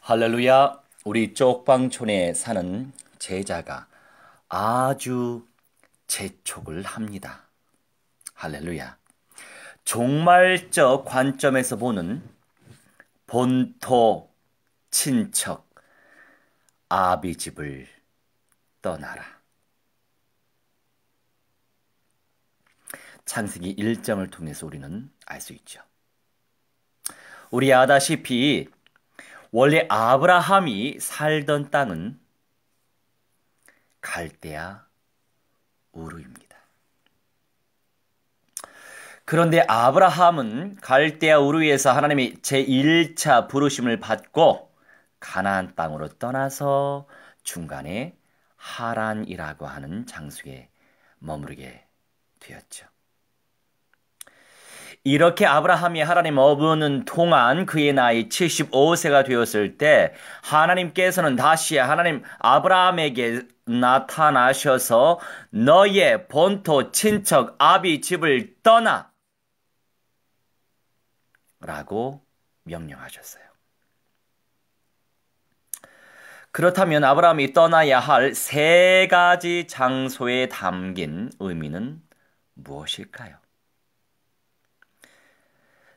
할렐루야. 우리 쪽방촌에 사는 제자가 아주 재촉을 합니다. 할렐루야. 종말적 관점에서 보는 본토 친척 아비 집을 떠나라. 창세기 1장을 통해서 우리는 알 수 있죠. 우리 아다시피 원래 아브라함이 살던 땅은 갈대아 우르입니다. 그런데 아브라함은 갈대아 우르에서 하나님이 제1차 부르심을 받고 가나안 땅으로 떠나서 중간에 하란이라고 하는 장소에 머무르게 되었죠. 이렇게 아브라함이 하나님 어부는 동안 그의 나이 75세가 되었을 때 하나님께서는 다시 하나님 아브라함에게 나타나셔서 너의 본토 친척 아비 집을 떠나 라고 명령하셨어요. 그렇다면 아브라함이 떠나야 할 세 가지 장소에 담긴 의미는 무엇일까요?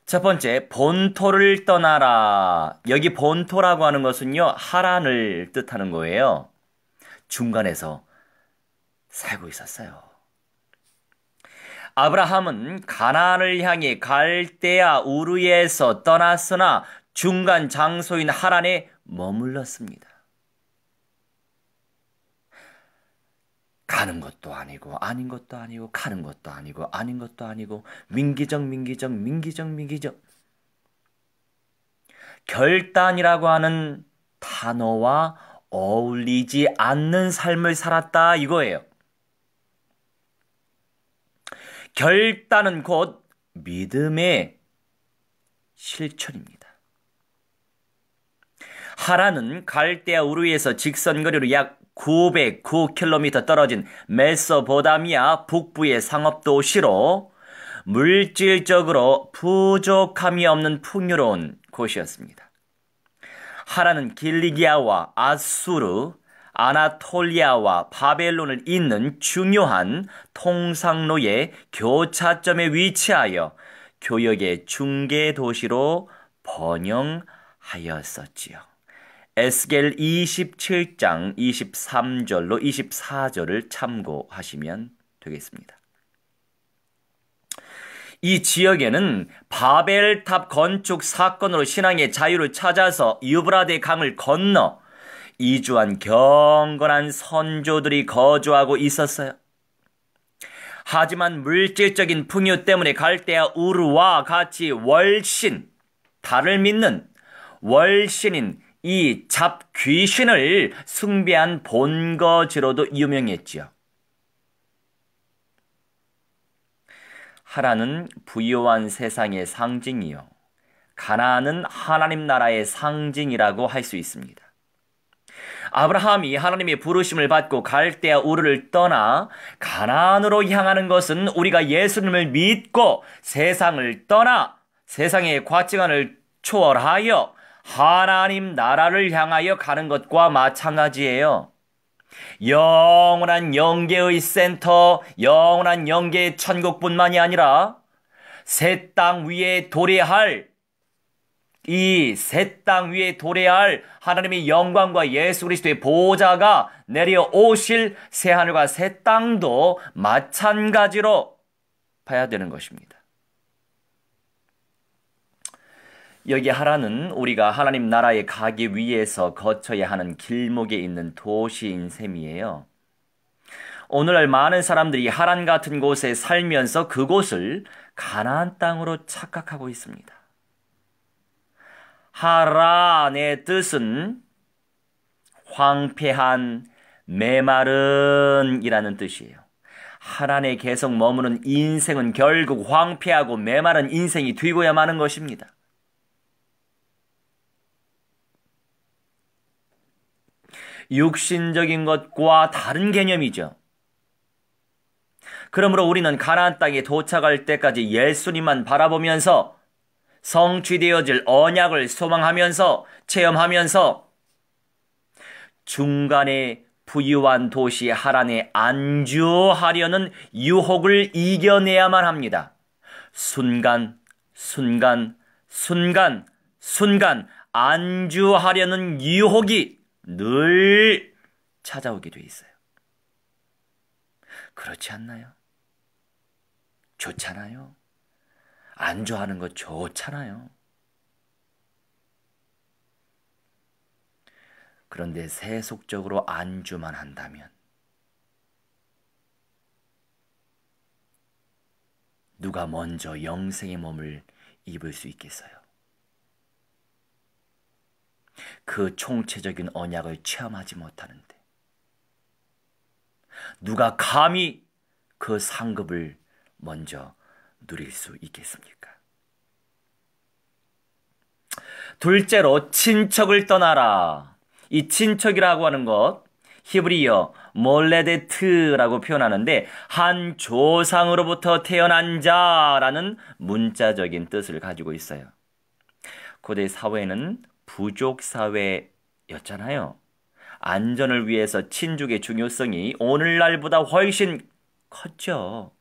첫 번째, 본토를 떠나라. 여기 본토라고 하는 것은요, 하란을 뜻하는 거예요. 중간에서 살고 있었어요. 아브라함은 가나안을 향해 갈대아 우르에서 떠났으나 중간 장소인 하란에 머물렀습니다. 가는 것도 아니고 아닌 것도 아니고 가는 것도 아니고 아닌 것도 아니고 민기적 결단이라고 하는 단어와 어울리지 않는 삶을 살았다 이거예요. 결단은 곧 믿음의 실천입니다. 하란은 갈대아 우르에서 직선거리로 약 909km 떨어진 메소포타미아 북부의 상업도시로 물질적으로 부족함이 없는 풍요로운 곳이었습니다. 하란은 길리기아와 아수르, 아나톨리아와 바벨론을 잇는 중요한 통상로의 교차점에 위치하여 교역의 중개 도시로 번영하였었지요. 에스겔 27장 23절로 24절을 참고하시면 되겠습니다. 이 지역에는 바벨탑 건축 사건으로 신앙의 자유를 찾아서 유브라데 강을 건너 이주한 경건한 선조들이 거주하고 있었어요. 하지만 물질적인 풍요 때문에 갈대아 우르와 같이 달을 믿는 월신인 이 잡귀신을 숭배한 본거지로도 유명했지요. 하란은 부유한 세상의 상징이요. 가나안은 하나님 나라의 상징이라고 할 수 있습니다. 아브라함이 하나님의 부르심을 받고 갈대아 우르를 떠나 가나안으로 향하는 것은 우리가 예수님을 믿고 세상을 떠나 세상의 가치관을 초월하여 하나님 나라를 향하여 가는 것과 마찬가지예요. 영원한 영계의 센터, 영원한 영계의 천국뿐만이 아니라 새 땅 위에 도래할 하나님의 영광과 예수 그리스도의 보좌가 내려오실 새하늘과 새 땅도 마찬가지로 봐야 되는 것입니다. 여기 하란은 우리가 하나님 나라에 가기 위해서 거쳐야 하는 길목에 있는 도시인 셈이에요. 오늘날 많은 사람들이 하란 같은 곳에 살면서 그곳을 가나안 땅으로 착각하고 있습니다. 하란의 뜻은 황폐한, 메마른 이라는 뜻이에요. 하란에 계속 머무는 인생은 결국 황폐하고 메마른 인생이 되고야 마는 것입니다. 육신적인 것과 다른 개념이죠. 그러므로 우리는 가나안 땅에 도착할 때까지 예수님만 바라보면서 성취되어질 언약을 소망하면서 체험하면서 중간에 부유한 도시 하란에 안주하려는 유혹을 이겨내야만 합니다. 순간 안주하려는 유혹이 늘 찾아오게 돼 있어요. 그렇지 않나요? 좋잖아요. 안주하는 거 좋잖아요. 그런데 세속적으로 안주만 한다면 누가 먼저 영생의 몸을 입을 수 있겠어요? 그 총체적인 언약을 체험하지 못하는데 누가 감히 그 상급을 먼저 누릴 수 있겠습니까? 둘째로 친척을 떠나라. 이 친척이라고 하는 것 히브리어 몰레데트라고 표현하는데 한 조상으로부터 태어난 자라는 문자적인 뜻을 가지고 있어요. 고대 사회는 부족 사회였잖아요. 안전을 위해서 친족의 중요성이 오늘날보다 훨씬 컸죠.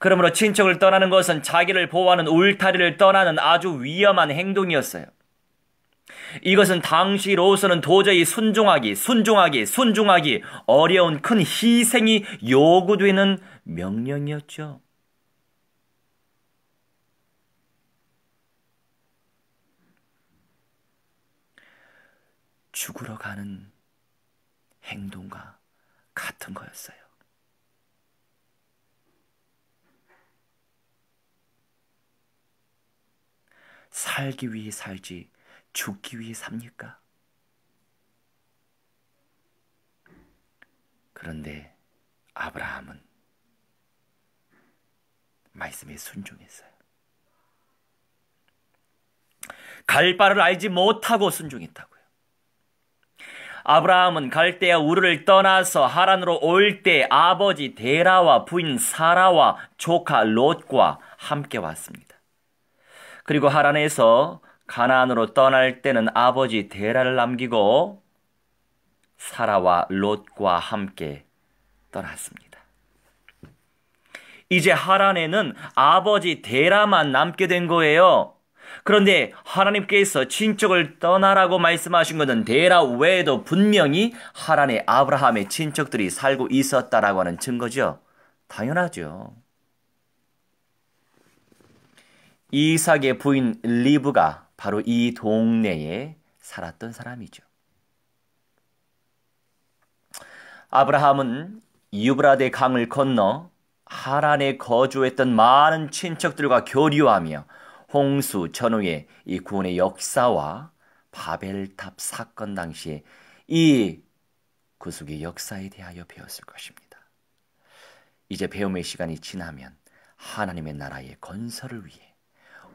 그러므로 친척을 떠나는 것은 자기를 보호하는 울타리를 떠나는 아주 위험한 행동이었어요. 이것은 당시로서는 도저히 순종하기 어려운 큰 희생이 요구되는 명령이었죠. 죽으러 가는 행동과 같은 거였어요. 살기 위해 살지 죽기 위해 삽니까? 그런데 아브라함은 말씀에 순종했어요. 갈 바를 알지 못하고 순종했다고요. 아브라함은 갈대아 우르를 떠나서 하란으로 올 때 아버지 데라와 부인 사라와 조카 롯과 함께 왔습니다. 그리고 하란에서 가나안으로 떠날 때는 아버지 데라를 남기고 사라와 롯과 함께 떠났습니다. 이제 하란에는 아버지 데라만 남게 된 거예요. 그런데 하나님께서 친척을 떠나라고 말씀하신 것은 데라 외에도 분명히 하란에 아브라함의 친척들이 살고 있었다라고 하는 증거죠. 당연하죠. 이삭의 부인 리브가 바로 이 동네에 살았던 사람이죠. 아브라함은 유브라데 강을 건너 하란에 거주했던 많은 친척들과 교류하며 홍수 전후의 이 구원의 역사와 바벨탑 사건 당시에 이 구속의 역사에 대하여 배웠을 것입니다. 이제 배움의 시간이 지나면 하나님의 나라의 건설을 위해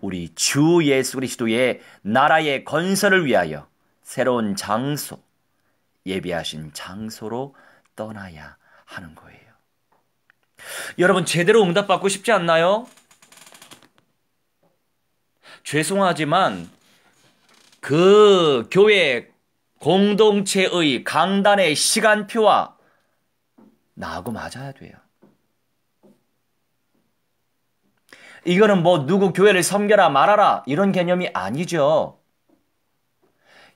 우리 주 예수 그리스도의 나라의 건설을 위하여 새로운 장소, 예비하신 장소로 떠나야 하는 거예요. 여러분 제대로 응답받고 싶지 않나요? 죄송하지만 그 교회 공동체의 강단의 시간표와 나하고 맞아야 돼요. 이거는 뭐 누구 교회를 섬겨라 말아라 이런 개념이 아니죠.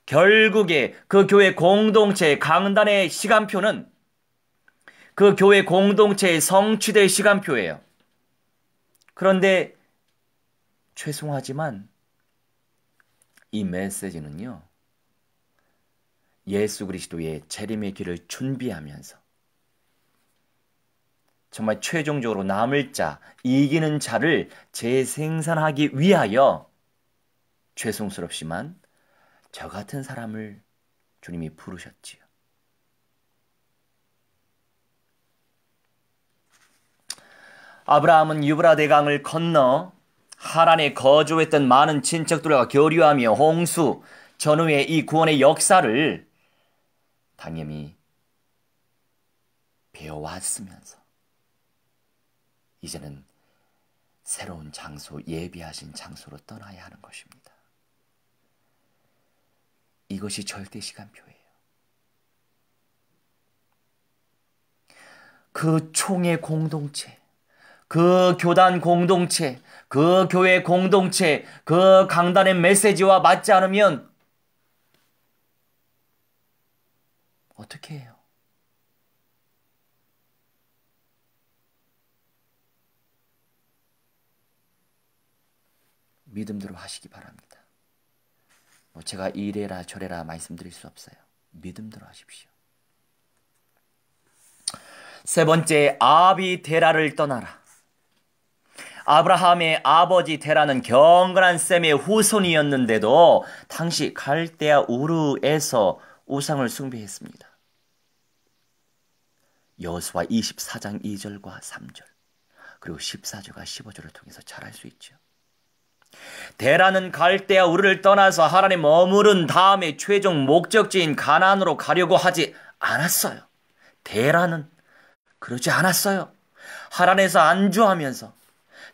결국에 그 교회 공동체의 강단의 시간표는 그 교회 공동체의 성취될 시간표예요. 그런데 죄송하지만 이 메시지는요. 예수 그리스도의 재림의 길을 준비하면서 정말 최종적으로 남을 자, 이기는 자를 재생산하기 위하여 죄송스럽지만 저 같은 사람을 주님이 부르셨지요. 아브라함은 유브라데 강을 건너 하란에 거주했던 많은 친척들과 교류하며 홍수 전후의 이 구원의 역사를 당연히 배워왔으면서 이제는 새로운 장소, 예비하신 장소로 떠나야 하는 것입니다. 이것이 절대시간표예요. 그 총회 공동체, 그 교단 공동체, 그 교회 공동체, 그 강단의 메시지와 맞지 않으면 어떻게 해요? 믿음대로 하시기 바랍니다. 제가 이래라 저래라 말씀드릴 수 없어요. 믿음대로 하십시오. 세 번째, 아비 데라를 떠나라. 아브라함의 아버지 데라는 경건한 셈의 후손이었는데도 당시 갈대아 우르에서 우상을 숭배했습니다. 여호수아 24장 2절과 3절 그리고 14절과 15절을 통해서 잘 알 수 있죠. 데라는 갈대아 우르를 떠나서 하란에 머무른 다음에 최종 목적지인 가나안으로 가려고 하지 않았어요. 데라는 그러지 않았어요. 하란에서 안주하면서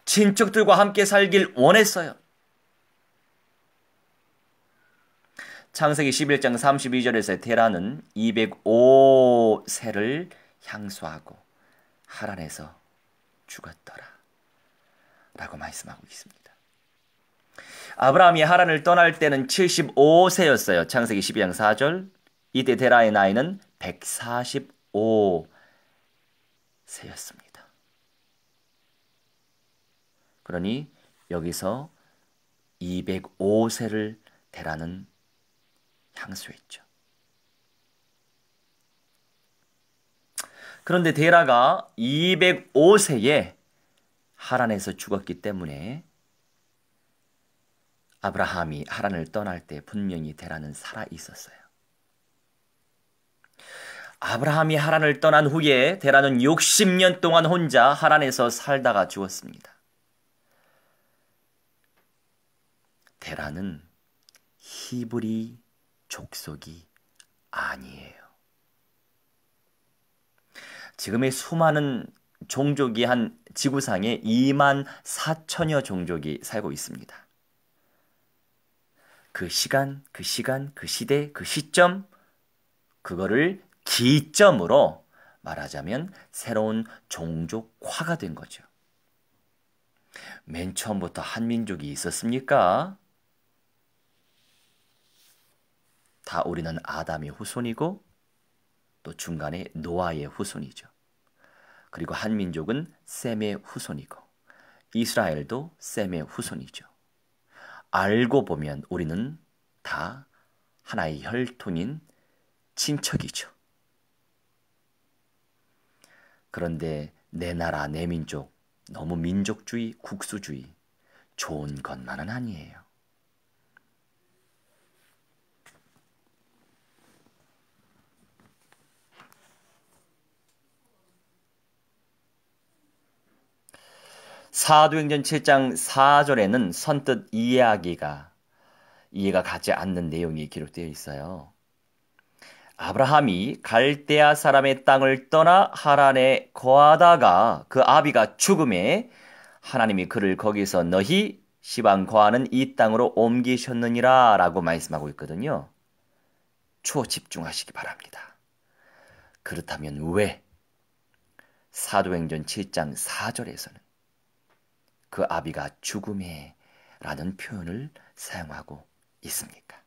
친척들과 함께 살길 원했어요. 창세기 11장 32절에서 데라는 205세를 향수하고 하란에서 죽었더라 라고 말씀하고 있습니다. 아브라함이 하란을 떠날 때는 75세였어요. 창세기 12장 4절. 이때 데라의 나이는 145세였습니다. 그러니 여기서 205세를 데라는 향수했죠. 그런데 데라가 205세에 하란에서 죽었기 때문에 아브라함이 하란을 떠날 때 분명히 데라는 살아 있었어요. 아브라함이 하란을 떠난 후에 데라는 60년 동안 혼자 하란에서 살다가 죽었습니다. 데라는 히브리 족속이 아니에요. 지금의 수많은 종족이 한 지구상에 2만 4천여 종족이 살고 있습니다. 그 시간, 그 시대, 그 시점, 그거를 기점으로 말하자면 새로운 종족화가 된 거죠. 맨 처음부터 한민족이 있었습니까? 다 우리는 아담의 후손이고 또 중간에 노아의 후손이죠. 그리고 한민족은 셈의 후손이고 이스라엘도 셈의 후손이죠. 알고 보면 우리는 다 하나의 혈통인 친척이죠. 그런데 내 나라, 내 민족, 너무 민족주의, 국수주의, 좋은 것만은 아니에요. 사도행전 7장 4절에는 선뜻 이해가 가지 않는 내용이 기록되어 있어요. 아브라함이 갈대아 사람의 땅을 떠나 하란에 거하다가 그 아비가 죽음에 하나님이 그를 거기서 너희 시방 거하는 이 땅으로 옮기셨느니라 라고 말씀하고 있거든요. 초집중하시기 바랍니다. 그렇다면 왜 사도행전 7장 4절에서는 그 아비가 죽음에 라는 표현을 사용하고 있습니까?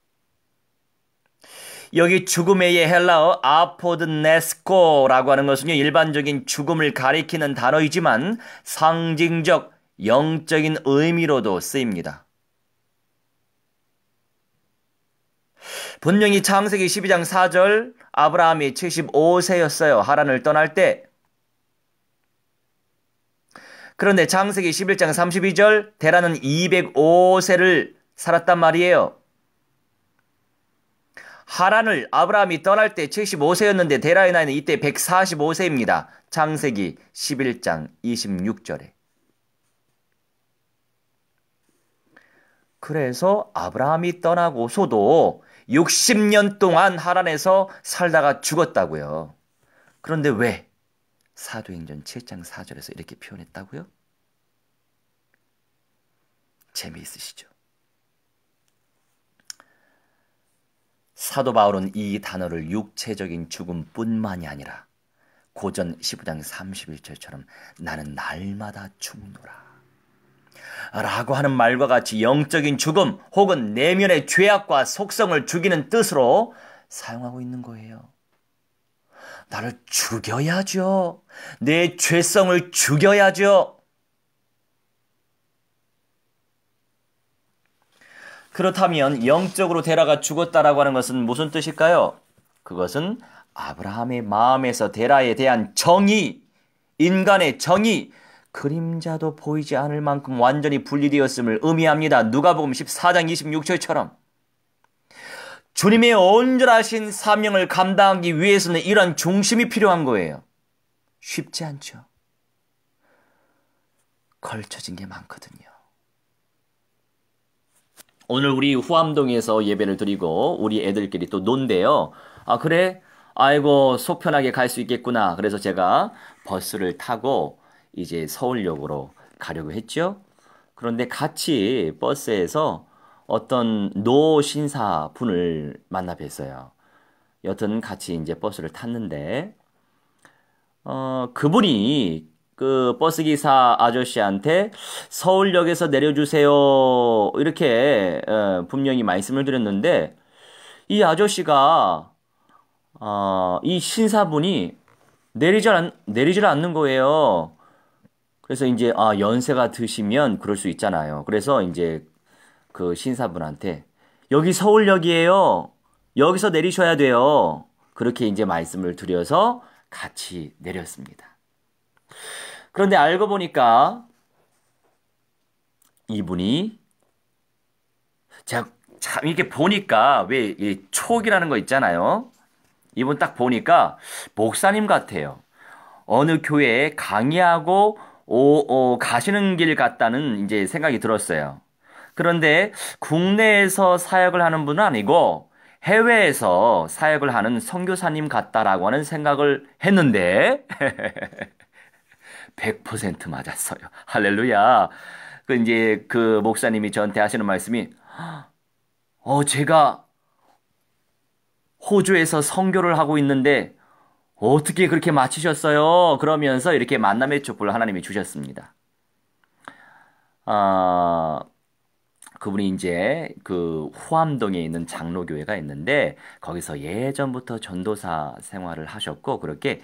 여기 죽음의 헬라어 아포드네스코라고 하는 것은요, 일반적인 죽음을 가리키는 단어이지만 상징적, 영적인 의미로도 쓰입니다. 분명히 창세기 12장 4절 아브라함이 75세였어요. 하란을 떠날 때. 그런데 창세기 11장 32절 데라는 205세를 살았단 말이에요. 하란을 아브라함이 떠날 때 75세였는데 데라의 나이는 이때 145세입니다. 창세기 11장 26절에. 그래서 아브라함이 떠나고서도 60년 동안 하란에서 살다가 죽었다고요. 그런데 왜 사도행전 7장 4절에서 이렇게 표현했다고요? 재미있으시죠? 사도 바울은 이 단어를 육체적인 죽음뿐만이 아니라 고전 15장 31절처럼 나는 날마다 죽노라 라고 하는 말과 같이 영적인 죽음 혹은 내면의 죄악과 속성을 죽이는 뜻으로 사용하고 있는 거예요. 나를 죽여야죠. 내 죄성을 죽여야죠. 그렇다면 영적으로 데라가 죽었다라고 하는 것은 무슨 뜻일까요? 그것은 아브라함의 마음에서 데라에 대한 정의, 인간의 정의, 그림자도 보이지 않을 만큼 완전히 분리되었음을 의미합니다. 누가복음 14장 26절처럼. 주님의 온전하신 사명을 감당하기 위해서는 이런 중심이 필요한 거예요. 쉽지 않죠. 걸쳐진 게 많거든요. 오늘 우리 후암동에서 예배를 드리고 우리 애들끼리 또 논대요. 아 그래? 아이고 속 편하게 갈 수 있겠구나. 그래서 제가 버스를 타고 이제 서울역으로 가려고 했죠. 그런데 같이 버스에서 어떤 노 신사분을 만나 뵀어요. 여튼 같이 이제 버스를 탔는데 그분이 그 버스기사 아저씨한테 서울역에서 내려주세요 이렇게 분명히 말씀을 드렸는데 이 아저씨가 이 신사분이 내리질 않는 거예요. 그래서 이제 연세가 드시면 그럴 수 있잖아요. 그래서 이제 그 신사분한테 여기 서울역이에요. 여기서 내리셔야 돼요. 그렇게 이제 말씀을 드려서 같이 내렸습니다. 그런데 알고 보니까 이분이 제가 참 이렇게 보니까 왜 이 촉이라는 거 있잖아요. 이분 딱 보니까 목사님 같아요. 어느 교회에 강의하고 가시는 길 같다는 이제 생각이 들었어요. 그런데 국내에서 사역을 하는 분은 아니고 해외에서 사역을 하는 선교사님 같다라고 하는 생각을 했는데 100% 맞았어요. 할렐루야. 그 이제 그 목사님이 저한테 하시는 말씀이 제가 호주에서 선교를 하고 있는데 어떻게 그렇게 맞히셨어요? 그러면서 이렇게 만남의 촛불을 하나님이 주셨습니다. 그분이 이제 그 후암동에 있는 장로교회가 있는데 거기서 예전부터 전도사 생활을 하셨고 그렇게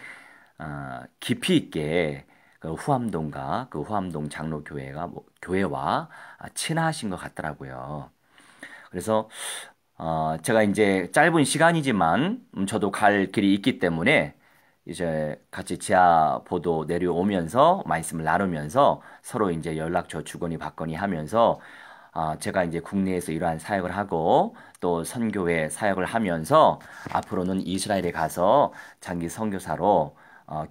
깊이 있게 그 후암동과 그 후암동 장로교회가 교회와 친하신 것 같더라고요. 그래서 제가 이제 짧은 시간이지만 저도 갈 길이 있기 때문에 이제 같이 지하보도 내려오면서 말씀을 나누면서 서로 이제 연락처 주거니 받거니 하면서 제가 이제 국내에서 이러한 사역을 하고 또 선교회 사역을 하면서 앞으로는 이스라엘에 가서 장기 선교사로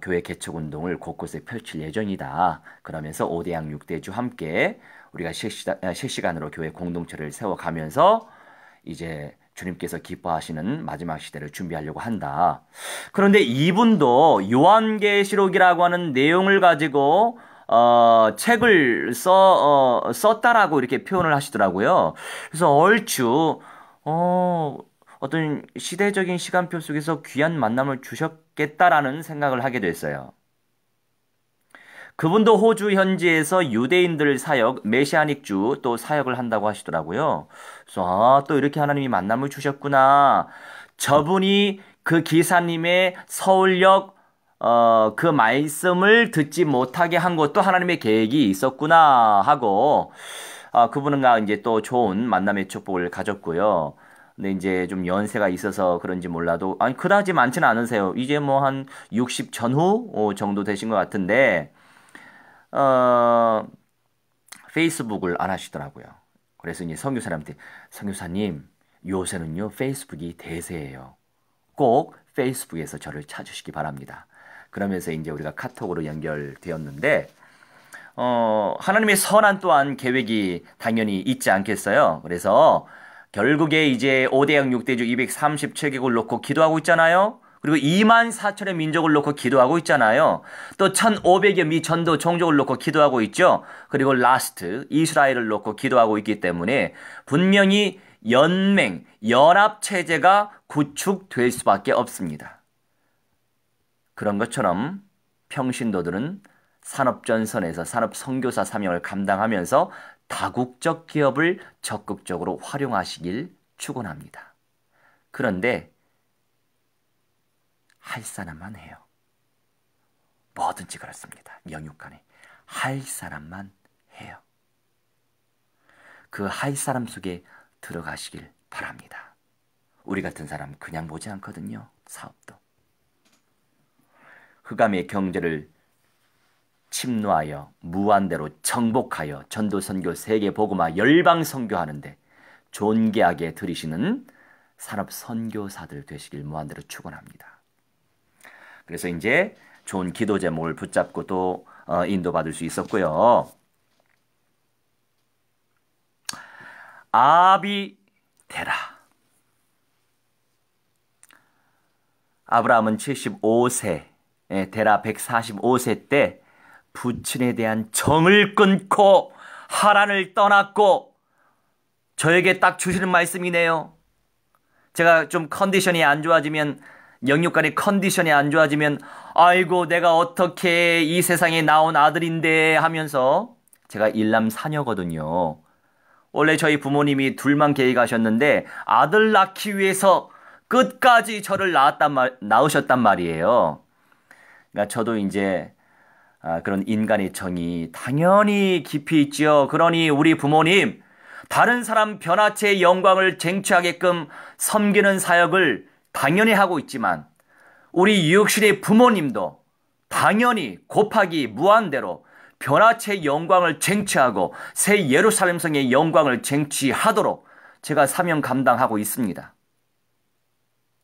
교회 개척 운동을 곳곳에 펼칠 예정이다. 그러면서 5대양 6대주 함께 우리가 실시간으로 교회 공동체를 세워가면서 이제 주님께서 기뻐하시는 마지막 시대를 준비하려고 한다. 그런데 이분도 요한계시록이라고 하는 내용을 가지고 책을 썼다라고 이렇게 표현을 하시더라고요. 그래서 얼추 어떤 시대적인 시간표 속에서 귀한 만남을 주셨겠다라는 생각을 하게 됐어요. 그분도 호주 현지에서 유대인들 사역, 메시아닉주 또 사역을 한다고 하시더라고요. 그래서 또 이렇게 하나님이 만남을 주셨구나. 저분이 그 기사님의 서울역 그 말씀을 듣지 못하게 한 것도 하나님의 계획이 있었구나 하고 그분과 이제 또 좋은 만남의 축복을 가졌고요. 근데 이제 좀 연세가 있어서 그런지 몰라도 그다지 많지는 않으세요. 이제 뭐 한 60 전후 정도 되신 것 같은데 페이스북을 안 하시더라고요. 그래서 이제 선교사님한테 선교사님 요새는요 페이스북이 대세예요. 꼭 페이스북에서 저를 찾으시기 바랍니다. 그러면서 이제 우리가 카톡으로 연결되었는데 하나님의 선한 또한 계획이 당연히 있지 않겠어요. 그래서 결국에 이제 5대양 6대주 237개국을 놓고 기도하고 있잖아요. 그리고 2만 4천의 민족을 놓고 기도하고 있잖아요. 또 1,500여 미 전도 종족을 놓고 기도하고 있죠. 그리고 라스트, 이스라엘을 놓고 기도하고 있기 때문에 분명히 연맹, 연합체제가 구축될 수밖에 없습니다. 그런 것처럼 평신도들은 산업전선에서 산업선교사 사명을 감당하면서 다국적 기업을 적극적으로 활용하시길 축원합니다. 그런데 할 사람만 해요. 뭐든지 그렇습니다. 영육간에 할 사람만 해요. 그 할 사람 속에 들어가시길 바랍니다. 우리 같은 사람 그냥 보지 않거든요. 사업도. 흑암의 경제를 침노하여 무한대로 정복하여 전도 선교 세계 복음화 열방 선교하는데 존귀하게 들이시는 산업 선교사들 되시길 무한대로 축원합니다. 그래서 이제 좋은 기도 제목을 붙잡고 또 인도받을 수 있었고요. 아비데라. 아브라함은 75세, 데라 145세 때 부친에 대한 정을 끊고 하란을 떠났고, 저에게 딱 주시는 말씀이네요. 제가 좀 컨디션이 안 좋아지면, 영육간의 컨디션이 안 좋아지면 아이고 내가 어떻게 이 세상에 나온 아들인데 하면서, 제가 일남 사녀거든요. 원래 저희 부모님이 둘만 계획하셨는데 아들 낳기 위해서 끝까지 저를 낳으셨단 말이에요. 그러니까 저도 이제 그런 인간의 정이 당연히 깊이 있죠. 그러니 우리 부모님, 다른 사람 변화체의 영광을 쟁취하게끔 섬기는 사역을 당연히 하고 있지만, 우리 유혹실의 부모님도 당연히 곱하기 무한대로 변화체의 영광을 쟁취하고 새 예루살렘 성의 영광을 쟁취하도록 제가 사명 감당하고 있습니다.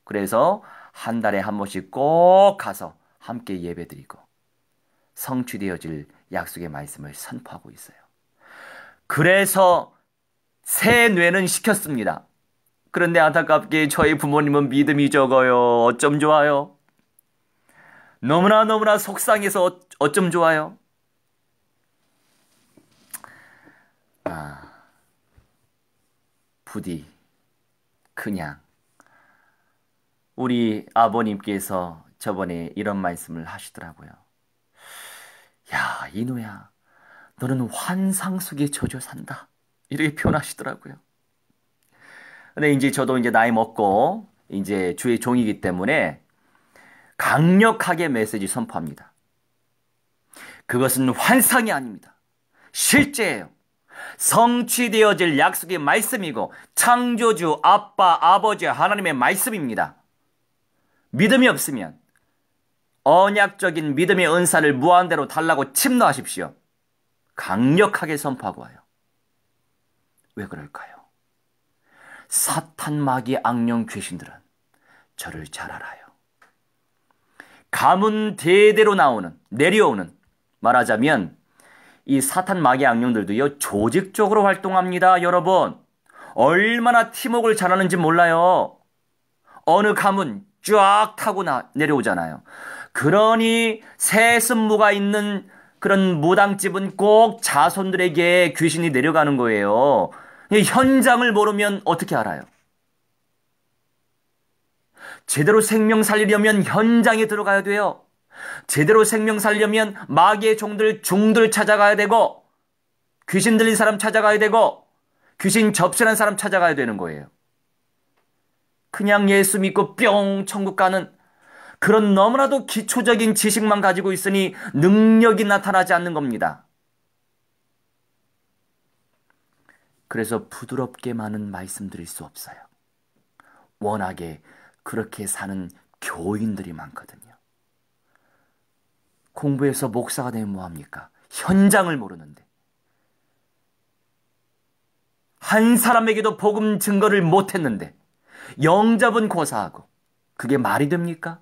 그래서 한 달에 한 번씩 꼭 가서 함께 예배드리고 성취되어질 약속의 말씀을 선포하고 있어요. 그래서 새 뇌는 시켰습니다. 그런데 안타깝게 저희 부모님은 믿음이 적어요. 어쩜 좋아요? 너무나 속상해서 어쩜 좋아요? 부디 그냥 우리 아버님께서 저번에 이런 말씀을 하시더라고요. 야, 이노야, 너는 환상 속에 젖어 산다. 이렇게 표현하시더라고요. 근데 이제 저도 이제 나이 먹고 이제 주의 종이기 때문에 강력하게 메시지 선포합니다. 그것은 환상이 아닙니다. 실제예요. 성취되어질 약속의 말씀이고 창조주 아빠 아버지 하나님의 말씀입니다. 믿음이 없으면 언약적인 믿음의 은사를 무한대로 달라고 침노하십시오. 강력하게 선포하고 와요. 왜 그럴까요? 사탄 마귀 악령 귀신들은 저를 잘 알아요. 가문 대대로 내려오는, 말하자면 이 사탄 마귀 악령들도요, 조직적으로 활동합니다. 여러분, 얼마나 팀워크를 잘하는지 몰라요. 어느 가문 쫙 타고 내려오잖아요. 그러니 새순무가 있는 그런 무당집은 꼭 자손들에게 귀신이 내려가는 거예요. 현장을 모르면 어떻게 알아요? 제대로 생명 살리려면 현장에 들어가야 돼요. 제대로 생명 살려면 마귀의 중들 찾아가야 되고, 귀신 들린 사람 찾아가야 되고, 귀신 접신한 사람 찾아가야 되는 거예요. 그냥 예수 믿고 뿅 천국 가는 그런 너무나도 기초적인 지식만 가지고 있으니 능력이 나타나지 않는 겁니다. 그래서 부드럽게만은 말씀드릴 수 없어요. 워낙에 그렇게 사는 교인들이 많거든요. 공부해서 목사가 되면 뭐합니까? 현장을 모르는데. 한 사람에게도 복음 증거를 못했는데 영접은 고사하고, 그게 말이 됩니까?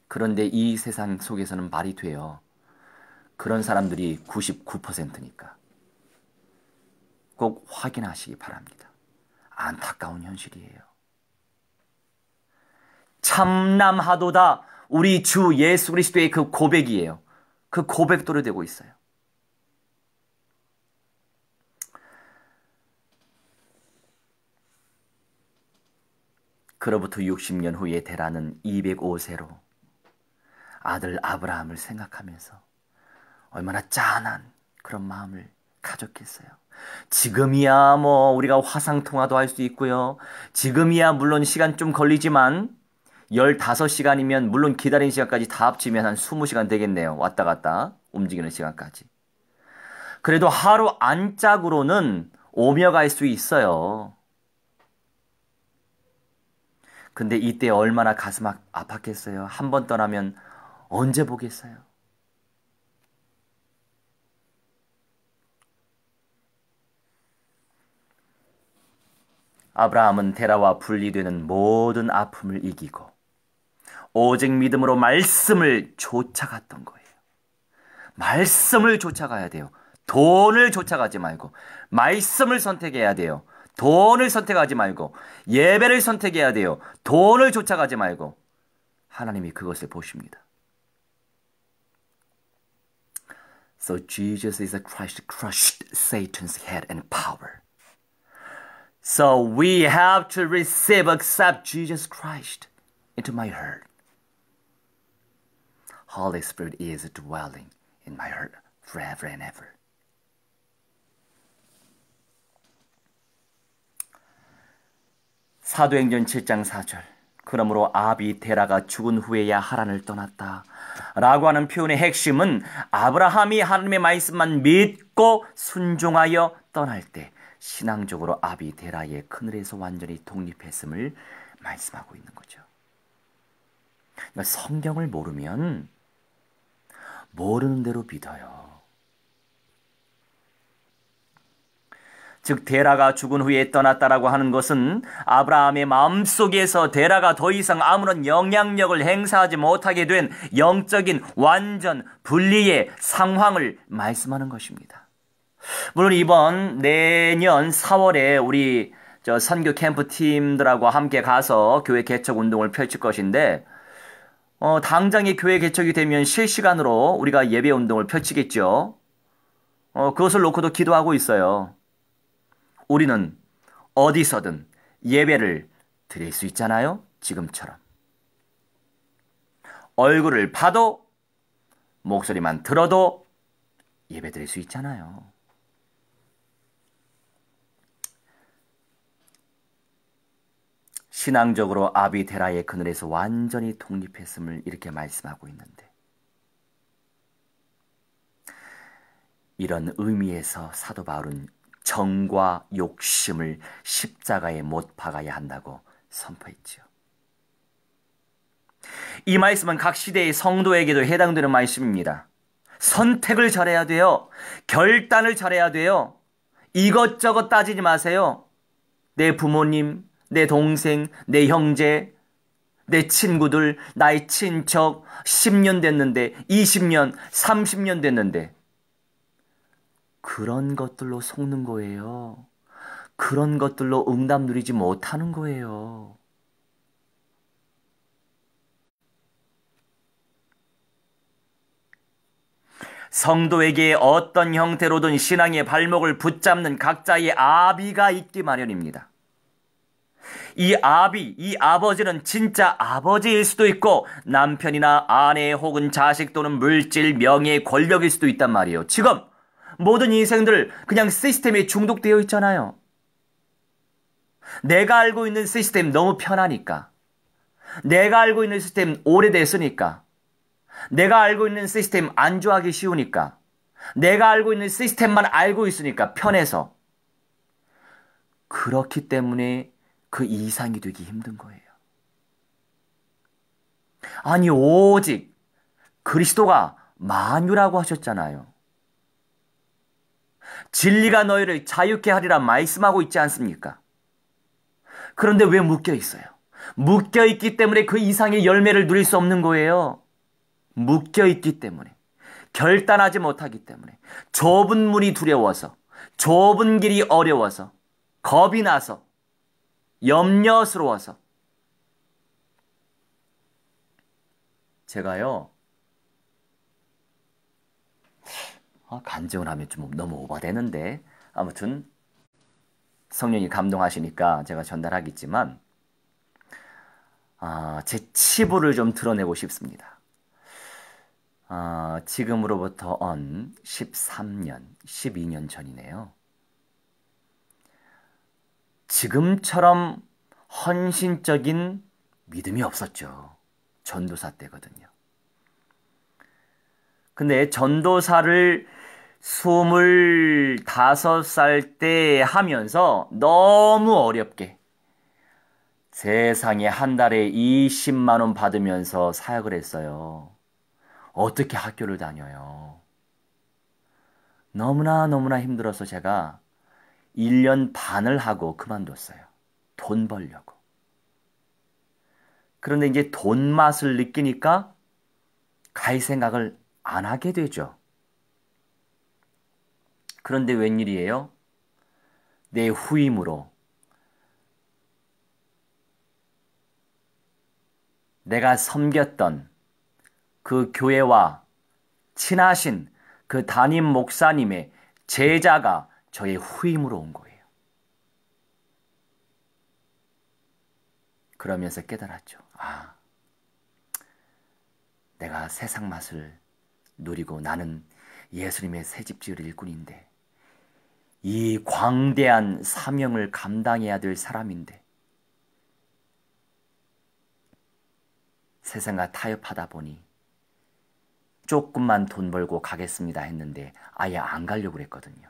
그런데 이 세상 속에서는 말이 돼요. 그런 사람들이 99%니까. 꼭 확인하시기 바랍니다. 안타까운 현실이에요. 참남하도다. 우리 주 예수 그리스도의 그 고백이에요. 그 고백도로 되고 있어요. 그로부터 60년 후에 데라는 205세로 아들 아브라함을 생각하면서 얼마나 짠한 그런 마음을 가졌겠어요. 지금이야 뭐 우리가 화상통화도 할 수 있고요. 지금이야 물론 시간 좀 걸리지만 15시간이면 물론 기다리는 시간까지 다 합치면 한 20시간 되겠네요. 왔다 갔다 움직이는 시간까지. 그래도 하루 안짝으로는 오며 갈 수 있어요. 근데 이때 얼마나 가슴 아팠겠어요. 한 번 떠나면 언제 보겠어요. 아브라함은 데라와 분리되는 모든 아픔을 이기고 오직 믿음으로 말씀을 쫓아갔던 거예요. 말씀을 쫓아가야 돼요. 돈을 쫓아가지 말고 말씀을 선택해야 돼요. 돈을 선택하지 말고 예배를 선택해야 돼요. 돈을 쫓아가지 말고 하나님이 그것을 보십니다. So Jesus is a Christ crushed Satan's head and power. So we have to receive, accept Jesus Christ into my heart. Holy Spirit is dwelling in my heart forever and ever. 사도행전 7장 4절. 그러므로 아비 데라가 죽은 후에야 하란을 떠났다 라고 하는 표현의 핵심은 아브라함이 하나님의 말씀만 믿고 순종하여 떠날 때 신앙적으로 아비 데라의 그늘에서 완전히 독립했음을 말씀하고 있는 거죠. 그러니까 성경을 모르면 모르는 대로 믿어요. 즉 데라가 죽은 후에 떠났다라고 하는 것은 아브라함의 마음속에서 데라가 더 이상 아무런 영향력을 행사하지 못하게 된 영적인 완전 분리의 상황을 말씀하는 것입니다. 물론 이번 내년 4월에 우리 선교 캠프 팀들하고 함께 가서 교회 개척 운동을 펼칠 것인데 당장의 교회 개척이 되면 실시간으로 우리가 예배 운동을 펼치겠죠. 그것을 놓고도 기도하고 있어요. 우리는 어디서든 예배를 드릴 수 있잖아요. 지금처럼. 얼굴을 봐도 목소리만 들어도 예배 드릴 수 있잖아요. 신앙적으로 아비 데라의 그늘에서 완전히 독립했음을 이렇게 말씀하고 있는데 이런 의미에서 사도 바울은 정과 욕심을 십자가에 못 박아야 한다고 선포했지요. 이 말씀은 각 시대의 성도에게도 해당되는 말씀입니다. 선택을 잘해야 돼요. 결단을 잘해야 돼요. 이것저것 따지지 마세요. 내 부모님, 내 동생, 내 형제, 내 친구들, 나의 친척 10년 됐는데 20년, 30년 됐는데 그런 것들로 속는 거예요. 그런 것들로 응답 누리지 못하는 거예요. 성도에게 어떤 형태로든 신앙의 발목을 붙잡는 각자의 아비가 있기 마련입니다. 이 아비, 이 아버지는 진짜 아버지일 수도 있고 남편이나 아내 혹은 자식 또는 물질, 명예, 권력일 수도 있단 말이에요. 지금 모든 인생들 그냥 시스템에 중독되어 있잖아요. 내가 알고 있는 시스템 너무 편하니까. 내가 알고 있는 시스템 오래됐으니까. 내가 알고 있는 시스템 안 좋아하기 쉬우니까. 내가 알고 있는 시스템만 알고 있으니까 편해서. 그렇기 때문에 그 이상이 되기 힘든 거예요. 아니 오직 그리스도가 만유라고 하셨잖아요. 진리가 너희를 자유케 하리라 말씀하고 있지 않습니까? 그런데 왜 묶여 있어요? 묶여 있기 때문에 그 이상의 열매를 누릴 수 없는 거예요. 묶여 있기 때문에. 결단하지 못하기 때문에. 좁은 문이 두려워서. 좁은 길이 어려워서. 겁이 나서. 염려스러워서. 제가요, 간증을 하면 좀 너무 오버되는데, 아무튼 성령이 감동하시니까 제가 전달하겠지만, 제 치부를 좀 드러내고 싶습니다. 지금으로부터 13년, 12년 전이네요. 지금처럼 헌신적인 믿음이 없었죠. 전도사 때거든요. 근데 전도사를 25살 때 하면서 너무 어렵게 세상에 한 달에 20만 원 받으면서 사역을 했어요. 어떻게 학교를 다녀요? 너무나 힘들어서 제가 1년 반을 하고 그만뒀어요. 돈 벌려고. 그런데 이제 돈 맛을 느끼니까 갈 생각을 안 하게 되죠. 그런데 웬일이에요? 내 후임으로 내가 섬겼던 그 교회와 친하신 그 담임 목사님의 제자가 저의 후임으로 온 거예요. 그러면서 깨달았죠. 내가 세상 맛을 누리고 나는 예수님의 새집지을 일꾼인데 이 광대한 사명을 감당해야 될 사람인데 세상과 타협하다 보니 조금만 돈 벌고 가겠습니다 했는데 아예 안 가려고 그랬거든요.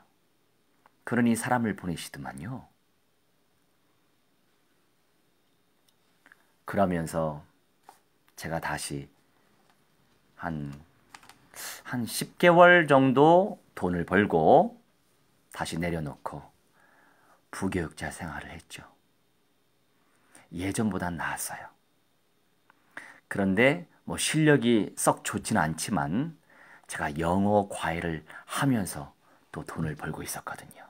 그러니 사람을 보내시더만요. 그러면서 제가 다시 한 10개월 정도 돈을 벌고 다시 내려놓고 부교육자 생활을 했죠. 예전보단 나았어요. 그런데 뭐 실력이 썩 좋지는 않지만 제가 영어 과외를 하면서 또 돈을 벌고 있었거든요.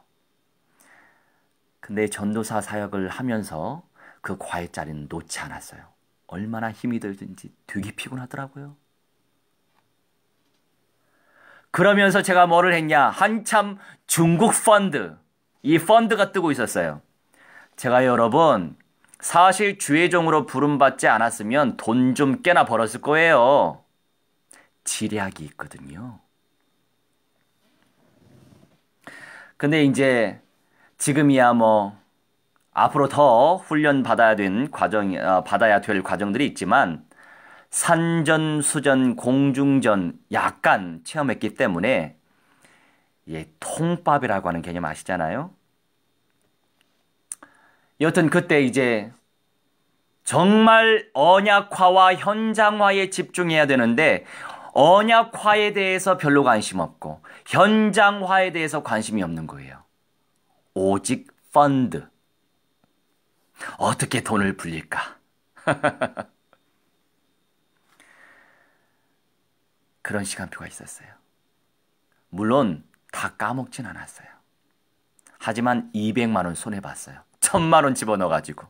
근데 전도사 사역을 하면서 그 과외 자리는 놓지 않았어요. 얼마나 힘이 들든지 되게 피곤하더라고요. 그러면서 제가 뭐를 했냐? 한참 중국 펀드, 이 펀드가 뜨고 있었어요. 제가 여러분 사실 주의 종으로 부름받지 않았으면 돈 좀 꽤나 벌었을 거예요. 지략이 있거든요. 근데 이제 지금이야 뭐 앞으로 더 훈련 받아야 될 과정들이 있지만 산전수전, 공중전 약간 체험했기 때문에 통밥이라고 하는 개념 아시잖아요? 여튼 그때 이제 정말 언약화와 현장화에 집중해야 되는데 언약화에 대해서 별로 관심 없고 현장화에 대해서 관심이 없는 거예요. 오직 펀드. 어떻게 돈을 불릴까? 그런 시간표가 있었어요. 물론 다 까먹진 않았어요. 하지만 200만 원 손해봤어요. 1000만 원 집어넣어가지고.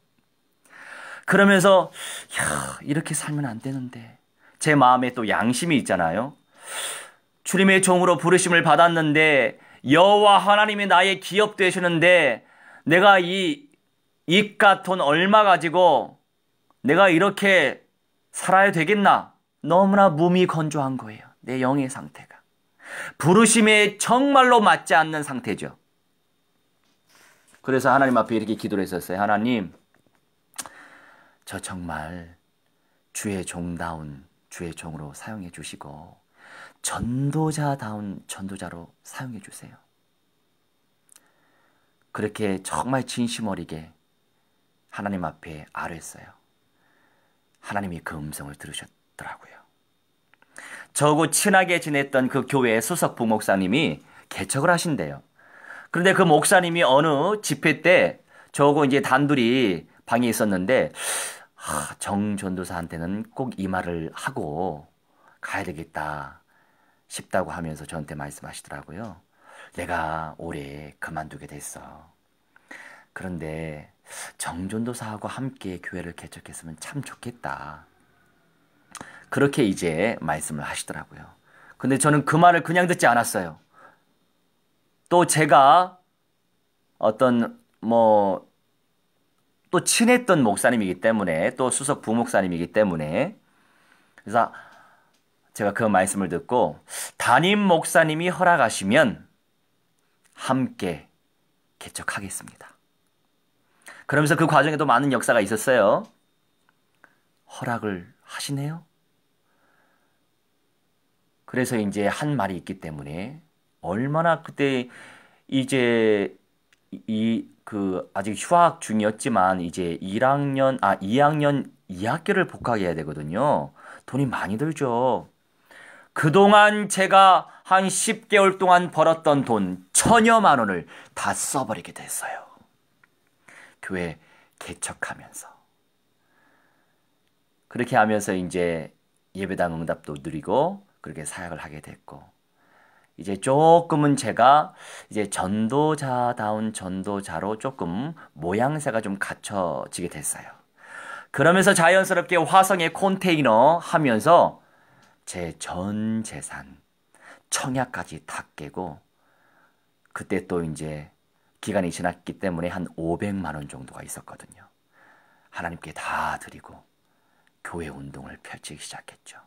그러면서 이렇게 살면 안 되는데 제 마음에 또 양심이 있잖아요. 주님의 종으로 부르심을 받았는데 여호와 하나님이 나의 기업 되시는데 내가 이 이깟 돈 얼마 가지고 내가 이렇게 살아야 되겠나? 너무나 몸이 건조한 거예요. 내 영의 상태가. 부르심에 정말로 맞지 않는 상태죠. 그래서 하나님 앞에 이렇게 기도를 했었어요. 하나님, 저 정말 주의 종다운 주의 종으로 사용해 주시고 전도자다운 전도자로 사용해 주세요. 그렇게 정말 진심 어리게 하나님 앞에 아뢰었어요. 하나님이 그 음성을 들으셨더라고요. 저하고 친하게 지냈던 그 교회의 수석 부목사님이 개척을 하신대요. 그런데 그 목사님이 어느 집회 때 저하고 이제 단둘이 방에 있었는데 정 전도사한테는 꼭 이 말을 하고 가야 되겠다 싶다고 하면서 저한테 말씀하시더라고요. 내가 올해 그만두게 됐어. 그런데 정 전도사하고 함께 교회를 개척했으면 참 좋겠다. 그렇게 이제 말씀을 하시더라고요. 근데 저는 그 말을 그냥 듣지 않았어요. 또 제가 어떤 또 친했던 목사님이기 때문에, 또 수석 부목사님이기 때문에, 그래서 제가 그 말씀을 듣고 담임 목사님이 허락하시면 함께 개척하겠습니다. 그러면서 그 과정에도 많은 역사가 있었어요. 허락을 하시네요. 그래서 이제 한 말이 있기 때문에 얼마나 그때 이제 아직 휴학 중이었지만 이제 2학년 2학기를 복학해야 되거든요. 돈이 많이 들죠. 그동안 제가 한 10개월 동안 벌었던 돈 1,000여만 원을 다 써버리게 됐어요. 교회 개척하면서. 그렇게 하면서 이제 예배당 응답도 누리고 그렇게 사역을 하게 됐고, 이제 조금은 제가 이제 전도자다운 전도자로 조금 모양새가 좀 갖춰지게 됐어요. 그러면서 자연스럽게 화성의 컨테이너 하면서 제 전 재산, 청약까지 다 깨고, 그때 또 이제 기간이 지났기 때문에 한 500만 원 정도가 있었거든요. 하나님께 다 드리고 교회 운동을 펼치기 시작했죠.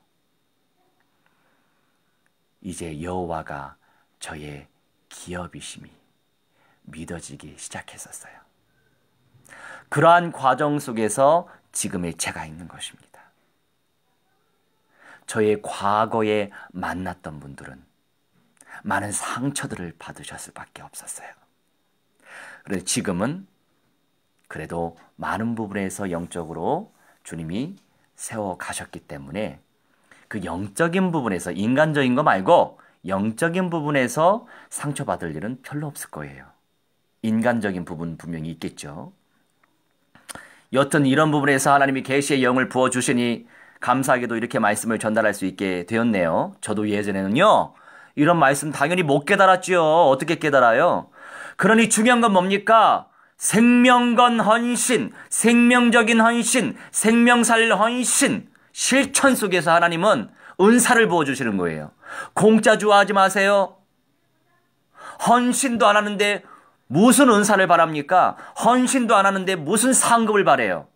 이제 여호와가 저의 기업이심이 믿어지기 시작했었어요. 그러한 과정 속에서 지금의 제가 있는 것입니다. 저의 과거에 만났던 분들은 많은 상처들을 받으셨을 밖에 없었어요. 그런데 지금은 그래도 많은 부분에서 영적으로 주님이 세워가셨기 때문에 그 영적인 부분에서, 인간적인 거 말고 영적인 부분에서 상처받을 일은 별로 없을 거예요. 인간적인 부분 분명히 있겠죠. 여튼 이런 부분에서 하나님이 계시의 영을 부어주시니 감사하게도 이렇게 말씀을 전달할 수 있게 되었네요. 저도 예전에는요, 이런 말씀 당연히 못 깨달았지요. 어떻게 깨달아요? 그러니 중요한 건 뭡니까? 생명건 헌신, 생명적인 헌신, 생명살 헌신, 실천 속에서 하나님은 은사를 부어주시는 거예요. 공짜 좋아하지 마세요. 헌신도 안 하는데 무슨 은사를 바랍니까? 헌신도 안 하는데 무슨 상급을 바래요?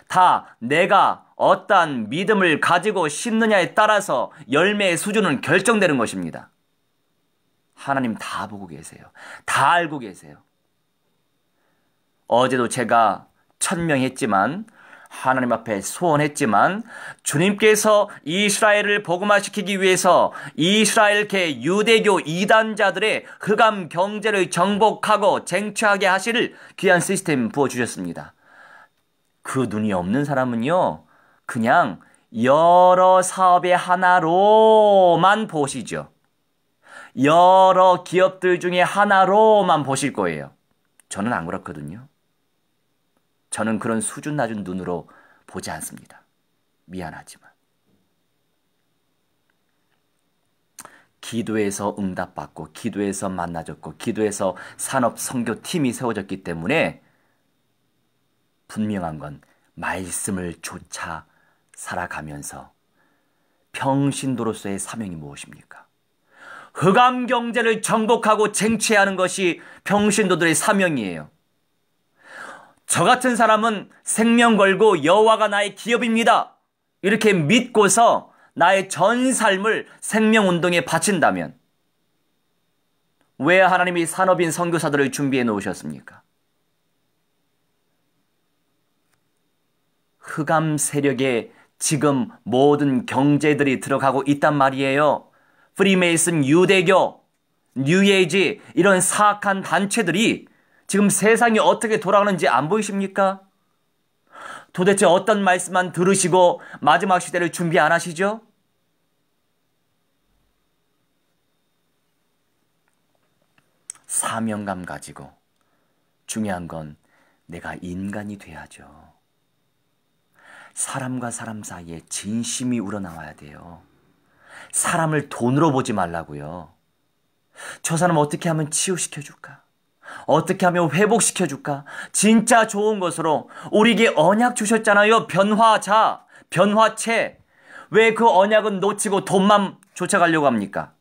다 내가 어떠한 믿음을 가지고 심느냐에 따라서 열매의 수준은 결정되는 것입니다. 하나님 다 보고 계세요. 다 알고 계세요. 어제도 제가 천명했지만, 하나님 앞에 소원했지만, 주님께서 이스라엘을 복음화시키기 위해서 이스라엘계 유대교 이단자들의 흑암 경제를 정복하고 쟁취하게 하시를 귀한 시스템 부어주셨습니다. 그 눈이 없는 사람은요, 그냥 여러 사업의 하나로만 보시죠. 여러 기업들 중에 하나로만 보실 거예요. 저는 안 그렇거든요. 저는 그런 수준 낮은 눈으로 보지 않습니다. 미안하지만. 기도에서 응답받고, 기도에서 만나졌고, 기도에서 산업 선교팀이 세워졌기 때문에 분명한 건 말씀을 쫓아 살아가면서 평신도로서의 사명이 무엇입니까? 흑암 경제를 정복하고 쟁취해야 하는 것이 평신도들의 사명이에요. 저 같은 사람은 생명 걸고 여호와가 나의 기업입니다, 이렇게 믿고서 나의 전 삶을 생명운동에 바친다면 왜 하나님이 산업인 선교사들을 준비해 놓으셨습니까? 흑암 세력에 지금 모든 경제들이 들어가고 있단 말이에요. 프리메이슨, 유대교, 뉴에이지, 이런 사악한 단체들이 지금 세상이 어떻게 돌아가는지 안 보이십니까? 도대체 어떤 말씀만 들으시고 마지막 시대를 준비 안 하시죠? 사명감 가지고, 중요한 건 내가 인간이 돼야죠. 사람과 사람 사이에 진심이 우러나와야 돼요. 사람을 돈으로 보지 말라고요. 저 사람 어떻게 하면 치유시켜줄까? 어떻게 하면 회복시켜줄까? 진짜 좋은 것으로 우리에게 언약 주셨잖아요. 변화자, 변화체. 왜 그 언약은 놓치고 돈만 쫓아가려고 합니까?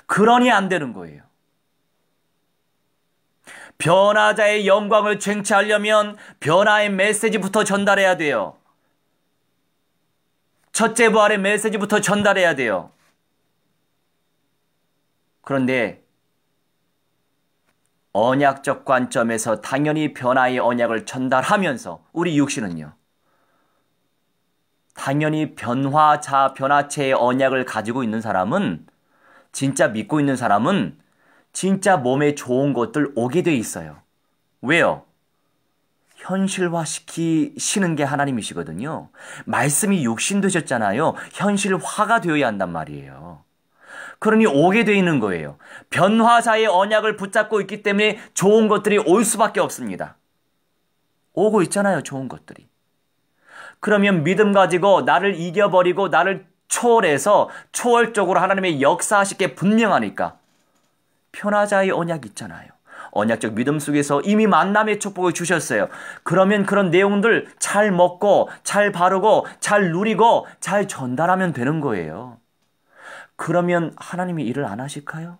그러니 안 되는 거예요. 변화자의 영광을 쟁취하려면 변화의 메시지부터 전달해야 돼요. 첫째 부활의 메시지부터 전달해야 돼요. 그런데 언약적 관점에서 당연히 변화의 언약을 전달하면서 우리 육신은요, 당연히 변화체의 언약을 가지고 있는 사람은, 진짜 믿고 있는 사람은 진짜 몸에 좋은 것들 오게 돼 있어요. 왜요? 현실화시키시는 게 하나님이시거든요. 말씀이 육신 되셨잖아요. 현실화가 되어야 한단 말이에요. 그러니 오게 돼 있는 거예요. 변화자의 언약을 붙잡고 있기 때문에 좋은 것들이 올 수밖에 없습니다. 오고 있잖아요, 좋은 것들이. 그러면 믿음 가지고 나를 이겨버리고 나를 초월해서 초월적으로 하나님의 역사하실 게 분명하니까 변화자의 언약이 있잖아요. 언약적 믿음 속에서 이미 만남의 축복을 주셨어요. 그러면 그런 내용들 잘 먹고 잘 바르고 잘 누리고 잘 전달하면 되는 거예요. 그러면 하나님이 일을 안 하실까요?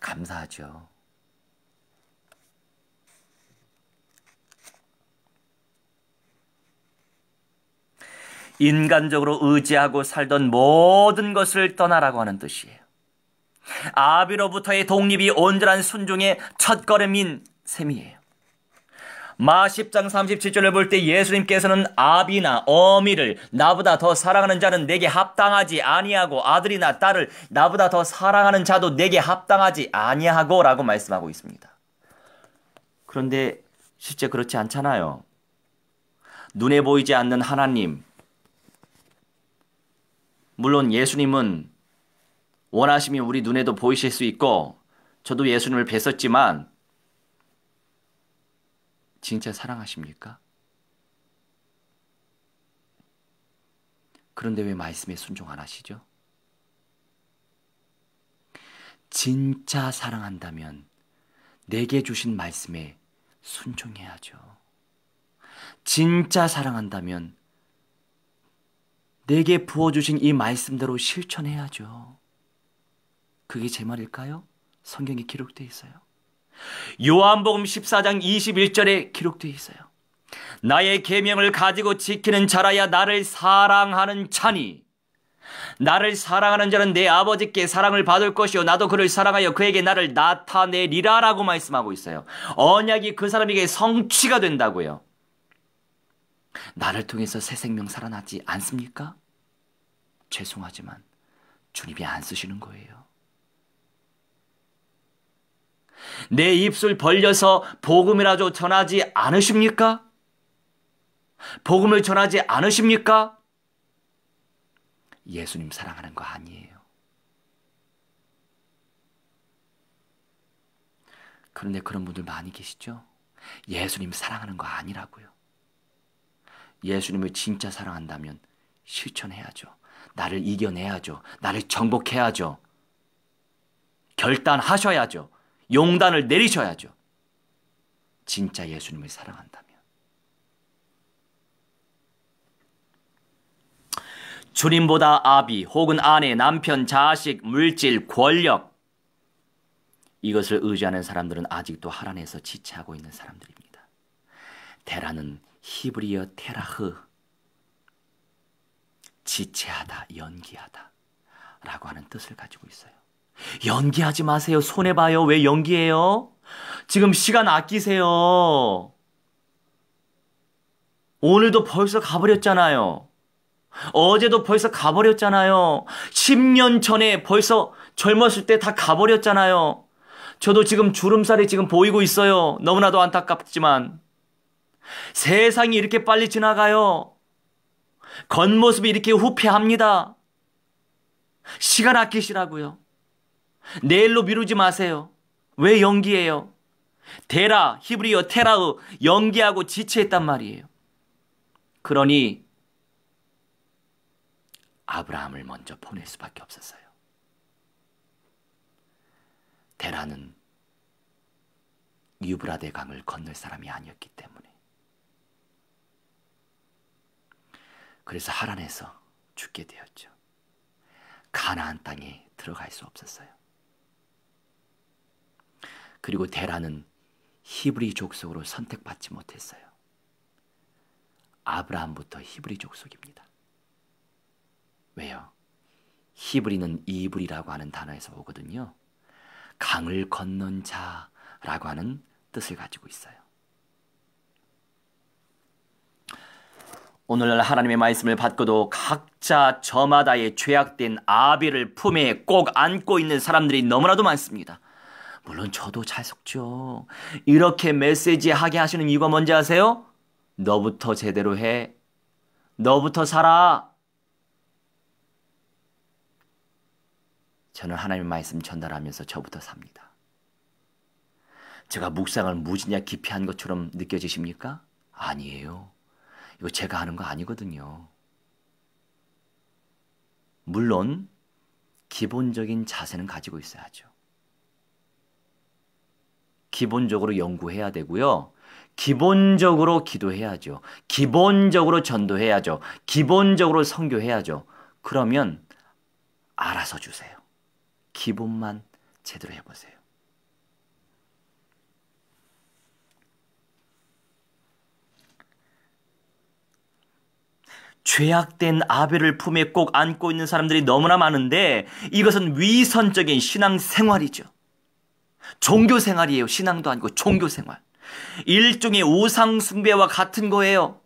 감사하죠. 인간적으로 의지하고 살던 모든 것을 떠나라고 하는 뜻이에요. 아비로부터의 독립이 온전한 순종의 첫걸음인 셈이에요. 마 10장 37절을 볼 때 예수님께서는 아비나 어미를 나보다 더 사랑하는 자는 내게 합당하지 아니하고 아들이나 딸을 나보다 더 사랑하는 자도 내게 합당하지 아니하고 라고 말씀하고 있습니다. 그런데 실제 그렇지 않잖아요. 눈에 보이지 않는 하나님, 물론 예수님은 원하시면 우리 눈에도 보이실 수 있고 저도 예수님을 뵀었지만 진짜 사랑하십니까? 그런데 왜 말씀에 순종 안 하시죠? 진짜 사랑한다면 내게 주신 말씀에 순종해야죠. 진짜 사랑한다면 내게 부어주신 이 말씀대로 실천해야죠. 그게 제 말일까요? 성경에 기록되어 있어요. 요한복음 14장 21절에 기록되어 있어요. 나의 계명을 가지고 지키는 자라야 나를 사랑하는 자니 나를 사랑하는 자는 내 아버지께 사랑을 받을 것이요 나도 그를 사랑하여 그에게 나를 나타내리라 라고 말씀하고 있어요. 언약이 그 사람에게 성취가 된다고요. 나를 통해서 새 생명 살아나지 않습니까? 죄송하지만 주님이 안 쓰시는 거예요. 내 입술 벌려서 복음이라도 전하지 않으십니까? 복음을 전하지 않으십니까? 예수님 사랑하는 거 아니에요. 그런데 그런 분들 많이 계시죠? 예수님 사랑하는 거 아니라고요. 예수님을 진짜 사랑한다면 실천해야죠. 나를 이겨내야죠. 나를 정복해야죠. 결단하셔야죠. 용단을 내리셔야죠. 진짜 예수님을 사랑한다면. 주님보다 아비 혹은 아내, 남편, 자식, 물질, 권력 이것을 의지하는 사람들은 아직도 하란에서 지체하고 있는 사람들입니다. 테라는 히브리어 테라흐, 지체하다, 연기하다 라고 하는 뜻을 가지고 있어요. 연기하지 마세요. 손해봐요. 왜 연기해요? 지금 시간 아끼세요. 오늘도 벌써 가버렸잖아요. 어제도 벌써 가버렸잖아요. 10년 전에 벌써 젊었을 때 다 가버렸잖아요. 저도 지금 주름살이 지금 보이고 있어요. 너무나도 안타깝지만 세상이 이렇게 빨리 지나가요. 겉모습이 이렇게 후패합니다. 시간 아끼시라고요. 내일로 미루지 마세요. 왜 연기해요? 테라, 히브리어 테라의 연기하고 지체했단 말이에요. 그러니 아브라함을 먼저 보낼 수밖에 없었어요. 테라는 유브라데 강을 건널 사람이 아니었기 때문에. 그래서 하란에서 죽게 되었죠. 가나안 땅에 들어갈 수 없었어요. 그리고 데라는 히브리 족속으로 선택받지 못했어요. 아브라함부터 히브리 족속입니다. 왜요? 히브리는 이브리라고 하는 단어에서 오거든요. 강을 건넌 자라고 하는 뜻을 가지고 있어요. 오늘날 하나님의 말씀을 받고도 각자 저마다의 죄악된 아벨을 품에 꼭 안고 있는 사람들이 너무나도 많습니다. 물론 저도 잘 속죠. 이렇게 메시지하게 하시는 이유가 뭔지 아세요? 너부터 제대로 해. 너부터 살아. 저는 하나님의 말씀 전달하면서 저부터 삽니다. 제가 묵상을 무지냐 깊이 한 것처럼 느껴지십니까? 아니에요. 이거 제가 하는 거 아니거든요. 물론 기본적인 자세는 가지고 있어야죠. 기본적으로 연구해야 되고요. 기본적으로 기도해야죠. 기본적으로 전도해야죠. 기본적으로 선교해야죠. 그러면 알아서 주세요. 기본만 제대로 해보세요. 죄악된 아벨을 품에 꼭 안고 있는 사람들이 너무나 많은데 이것은 위선적인 신앙생활이죠. 종교생활이에요. 신앙도 아니고 종교생활. 일종의 우상숭배와 같은 거예요.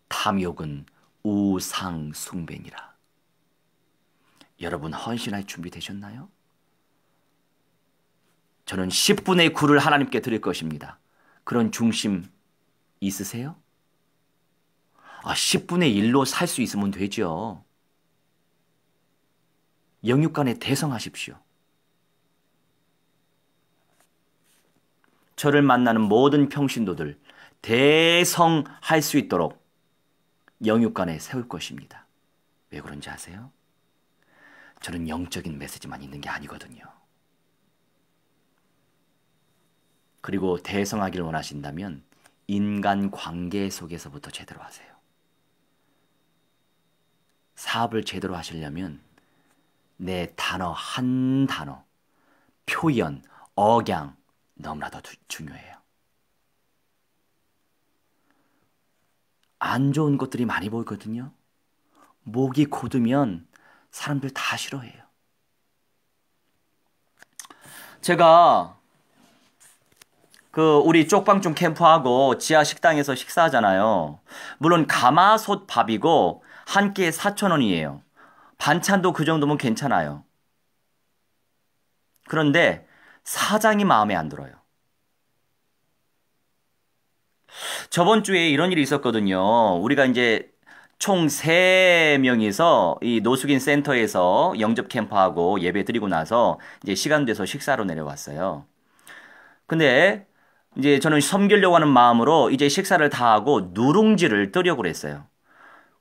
탐욕은 우상숭배니라. 여러분 헌신할 준비 되셨나요? 저는 10분의 9를 하나님께 드릴 것입니다. 그런 중심 있으세요? 10분의 1로 살 수 있으면 되죠. 영육간에 대성하십시오. 저를 만나는 모든 평신도들 대성할 수 있도록 영육간에 세울 것입니다. 왜 그런지 아세요? 저는 영적인 메시지만 있는 게 아니거든요. 그리고 대성하기를 원하신다면 인간 관계 속에서부터 제대로 하세요. 사업을 제대로 하시려면 내 단어 한 단어, 표현, 억양 너무나도 중요해요. 안 좋은 것들이 많이 보이거든요. 목이 곧으면 사람들 다 싫어해요. 제가 우리 쪽방촌 캠프하고 지하 식당에서 식사하잖아요. 물론 가마솥 밥이고 한 끼에 4,000원이에요. 반찬도 그 정도면 괜찮아요. 그런데 사장이 마음에 안 들어요. 저번 주에 이런 일이 있었거든요. 우리가 이제 총 3명이서 이 노숙인 센터에서 영접 캠프하고 예배 드리고 나서 이제 시간 돼서 식사로 내려왔어요. 근데 이제 저는 섬기려고 하는 마음으로 이제 식사를 다 하고 누룽지를 뜨려고 그랬어요.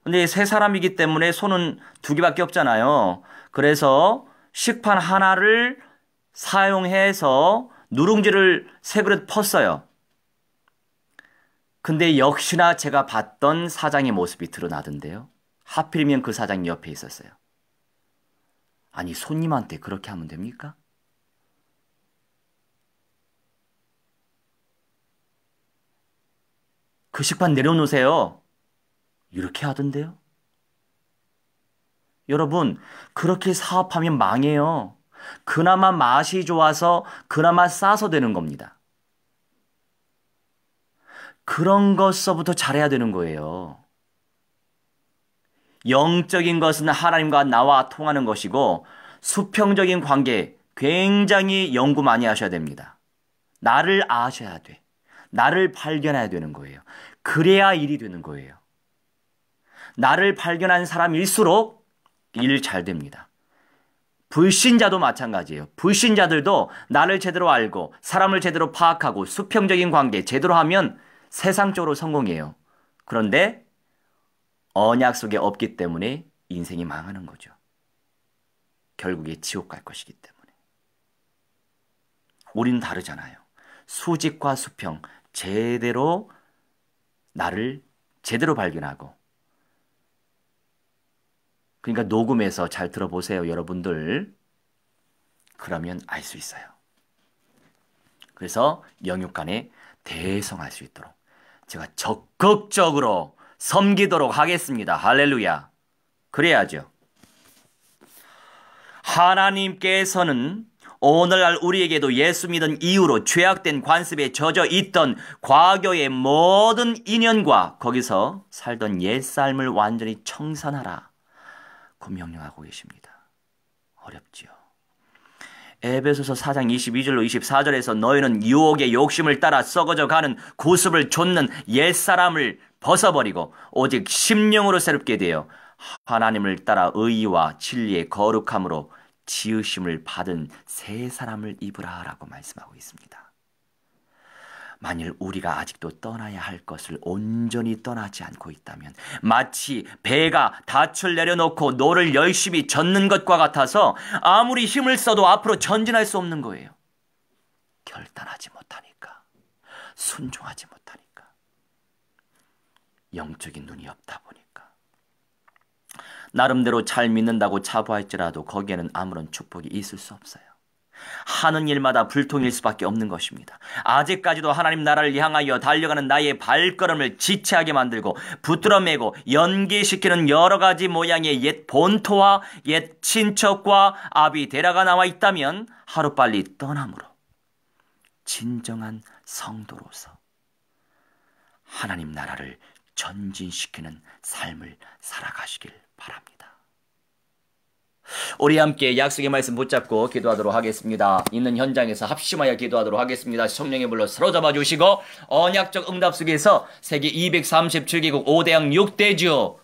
근데 3사람이기 때문에 손은 2개밖에 없잖아요. 그래서 식판 하나를 사용해서 누룽지를 3그릇 펐어요. 근데 역시나 제가 봤던 사장의 모습이 드러나던데요. 하필이면 그 사장이 옆에 있었어요. 아니, 손님한테 그렇게 하면 됩니까? 그 식판 내려놓으세요. 이렇게 하던데요. 여러분, 그렇게 사업하면 망해요. 그나마 맛이 좋아서 그나마 싸서 되는 겁니다. 그런 것서부터 잘해야 되는 거예요. 영적인 것은 하나님과 나와 통하는 것이고 수평적인 관계 굉장히 연구 많이 하셔야 됩니다. 나를 아셔야 돼. 나를 발견해야 되는 거예요. 그래야 일이 되는 거예요. 나를 발견한 사람일수록 일 잘 됩니다. 불신자도 마찬가지예요. 불신자들도 나를 제대로 알고 사람을 제대로 파악하고 수평적인 관계 제대로 하면 세상적으로 성공해요. 그런데 언약 속에 없기 때문에 인생이 망하는 거죠. 결국에 지옥 갈 것이기 때문에. 우리는 다르잖아요. 수직과 수평 제대로 나를 제대로 발견하고, 그러니까 녹음해서 잘 들어보세요, 여러분들. 그러면 알 수 있어요. 그래서 영육 간에 대성할 수 있도록 제가 적극적으로 섬기도록 하겠습니다. 할렐루야. 그래야죠. 하나님께서는 오늘날 우리에게도 예수 믿은 이후로 죄악된 관습에 젖어 있던 과거의 모든 인연과 거기서 살던 옛삶을 완전히 청산하라 그 명령하고 계십니다. 어렵지요. 에베소서 4장 22절로 24절에서 너희는 유혹의 욕심을 따라 썩어져 가는 구습을 좇는 옛사람을 벗어버리고 오직 심령으로 새롭게 되어 하나님을 따라 의와 진리의 거룩함으로 지으심을 받은 새 사람을 입으라 라고 말씀하고 있습니다. 만일 우리가 아직도 떠나야 할 것을 온전히 떠나지 않고 있다면 마치 배가 닻을 내려놓고 노를 열심히 젓는 것과 같아서 아무리 힘을 써도 앞으로 전진할 수 없는 거예요. 결단하지 못하니까, 순종하지 못하니까, 영적인 눈이 없다 보니까. 나름대로 잘 믿는다고 자부할지라도 거기에는 아무런 축복이 있을 수 없어요. 하는 일마다 불통일 수밖에 없는 것입니다. 아직까지도 하나님 나라를 향하여 달려가는 나의 발걸음을 지체하게 만들고 붙들어매고 연기시키는 여러 가지 모양의 옛 본토와 옛 친척과 아비데라가 나와 있다면 하루빨리 떠남으로 진정한 성도로서 하나님 나라를 전진시키는 삶을 살아가시길 바랍니다. 우리 함께 약속의 말씀 붙잡고 기도하도록 하겠습니다. 있는 현장에서 합심하여 기도하도록 하겠습니다. 성령의 불로 사로잡아 주시고 언약적 응답 속에서 세계 237개국 5대양 6대주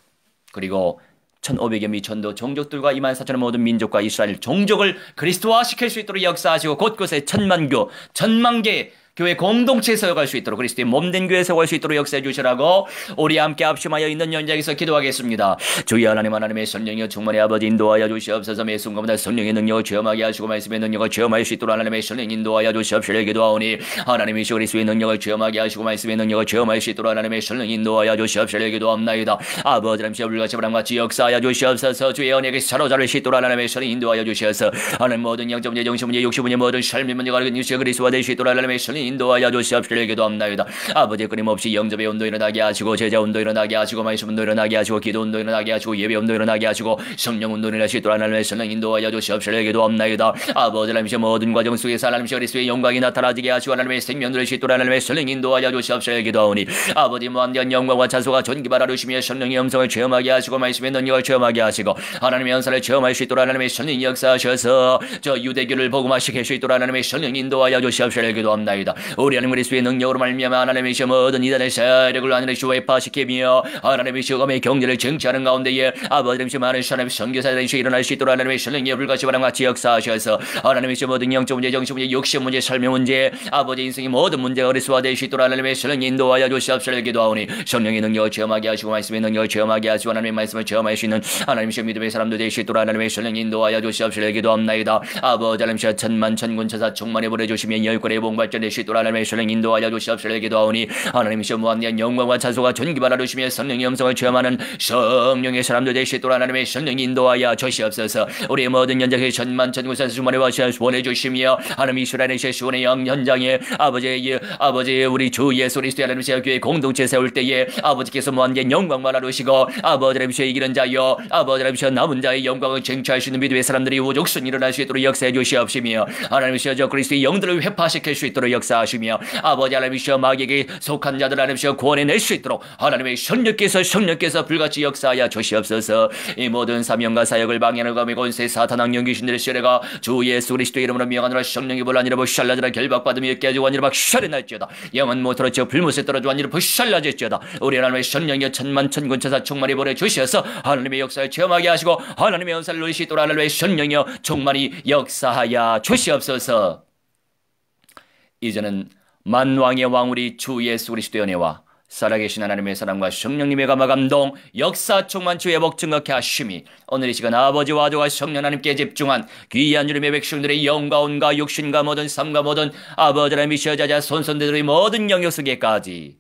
그리고 1500여 미 전도 종족들과 24,000의 모든 민족과 이스라엘 종족을 그리스도화시킬 수 있도록 역사하시고 곳곳에 10,000교, 10,000개 교회 공동체에 세워갈 수 있도록 그리스도의 몸된 교회에 세워갈 수 있도록 역사해 주시라고 우리 함께 합심하여 있는 현장에서 기도하겠습니다. 주의 하나님 하나님의 성령이여 충만히 아버지 인도하여 주시옵소서. 매 순간마다 성령의 능력을 체험하게 하시고 말씀의 능력을 체험할 수 있도록 하나님의 성령 인도하여 주시옵소서. 기도하오니 하나님이시여 그리스도의 능력을 체험하게 하시고 말씀의 능력을 체험할 수 있도록 하나님의 성령 인도하여 주시옵소서. 기도합나이다. 아버지 하나님이시여 불같이 바람같이 역사하여 주시옵소서. 주의 언약에 사로잡을 수 있도록 하나님의 성령 인도하여 주시옵소서. 하나님 모든 영적 문제, 정신 문제, 육신 문제, 모든 삶의 문제가 그리스도와 될 수 있도록 하나님의 성령 인도하여 주시옵소서. 기도합나이다. 아버지 끊임없이 영접의 운도 일어나게 하시고 제자 운도 일어나게 하시고 말씀 운도 일어나게 하시고 기도 운도 일어나게 하시고 예배 운도 일어나게 하시고 성령 운도 일어날 수 있도록 하나님의 성령 인도하여 주시옵소서. 기도합나이다. 아버지 하나님이시여 모든 과정 속에서 하나님이시여 그리스도의 영광이 나타나지게 하시고 하나님의 생명 누릴 수 있도록 하나님의 성령 인도하여 주시옵소서. 기도하오니 아버지 무한대한 영광과 찬송과 존귀바라 주시며 성령의 음성을 체험하게 하시고 말씀의 능력을 체험하게 하시고 하나님의 연사를 체험할 수 있도록 하나님의 성령 역사하셔서 저 유대교를 복음화시킬 수 있도록 하나님의 성령 인도하여 주시옵소서. 기도합나이다. 우리 하나님 그리스도의 능력으로 말미암아 하나님이시여 모든 이단의 세력을 하늘에시여 회파시키며 하나님이시여 검의 경제를 정치하는 가운데에 아버지 하나님이시여 많은 하나님의 선교사들이시여 일어날 수 있도록 하나님의 성령의 불같이 바람같이 역사하셔서 하나님이시여 모든 영적 문제, 정신 문제, 육신 문제, 삶의 문제, 아버지 인생의 모든 문제가 그리스도화될 수 있도록 하나님의 성령 인도하여 주시옵소서. 기도하오니 성령의 능력을 체험하게 하시고 말씀의 능력을 체험하게 하시고 하나님의 말씀을 체험할 수 있는 하나님이시여 믿음의 사람도 될 수 있도록 하나님의 성령 인도하여 주시옵소서. 기도합나이다. 아버지 하나님이시여 천만 천군 천사 충만히 보내주시며 열권의 봉발전될 수 있도록 하나님의 성령 인도하여 주시옵소서. 기도하오니 하나님이시여 무한대한 영광과 찬송과 존귀바라 주시며 성령의 음성을 체험하는 성령의 사람도 될 수 있도록 하나님의 성령 인도하여 주시옵소서. 우리의 모든 현장에 천만 천군 천사 충만히 보내주시며 하나님 이스라엘의 시온의 현장에 아버지 우리 주 예수 그리스도의 하나님이시여 교회 공동체 세울 때에 아버지께서 무한대한 영광만 하시고 아버지 하나님이시여 이기는 자여 아버지 하나님이시여 남은 자의 영광을 쟁취할 수 있는 믿음의 사람들이 우족순 일어날 수 있도록 역사해 주시옵시며 하나님이시여 저 그리스도의 영들을 회파시킬 수 있도록 역사하시며 아버지 하나님이시여 마귀에게 속한 자들 하나님이시여 구원해낼 수 있도록 하나님의 성령께서 불같이 역사하여 주시옵소서. 이 모든 사명과 사역을 방해하는 감의 권세 사탄 악령 귀신들의 시뢰가 주 예수 그리스도의 이름으로 명하노라. 성령이 볼라니라 부샬라지라 결박받으며 있게 하지고 아니라 박샬해날지어다. 영은 못 떨어져 불못에 떨어져 아니라 부샬라질지어다. 우리 하나님의 성령이 천만 천군 천사 충만히 보내주셔서 하나님의 역사를 체험하게 하시고 하나님의 은사를 누릴 수 있도록 하나님의 성령이여 충만히 역사하여 주시옵소서. 이제는 만왕의 왕 우리 주 예수 그리스도의 은혜와 살아계신 하나님의 사랑과 성령님의 감화 감동, 역사 충만 주의 복 증거케 하심이 오늘 이 시간 아버지와 아들과 성령 하나님께 집중한 귀한 주님의 백성들의 영과 온과 육신과 모든 삶과 모든 아버지 하나님의 시여자자 손손들의 모든 영역 속에까지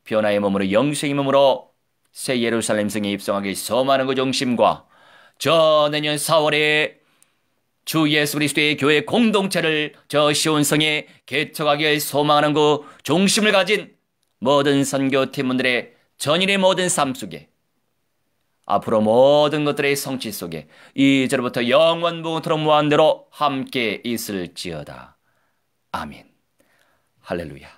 변화의 몸으로 영생의 몸으로 새 예루살렘 성에 입성하기 소망하는 그 중심과 저 내년 4월에 주 예수 그리스도의 교회 공동체를 저 시온성에 개척하기 위해 소망하는 그 중심을 가진 모든 선교팀원들의 전인의 모든 삶 속에 앞으로 모든 것들의 성취 속에 이제로부터 영원부터록 무한대로 함께 있을지어다. 아멘. 할렐루야.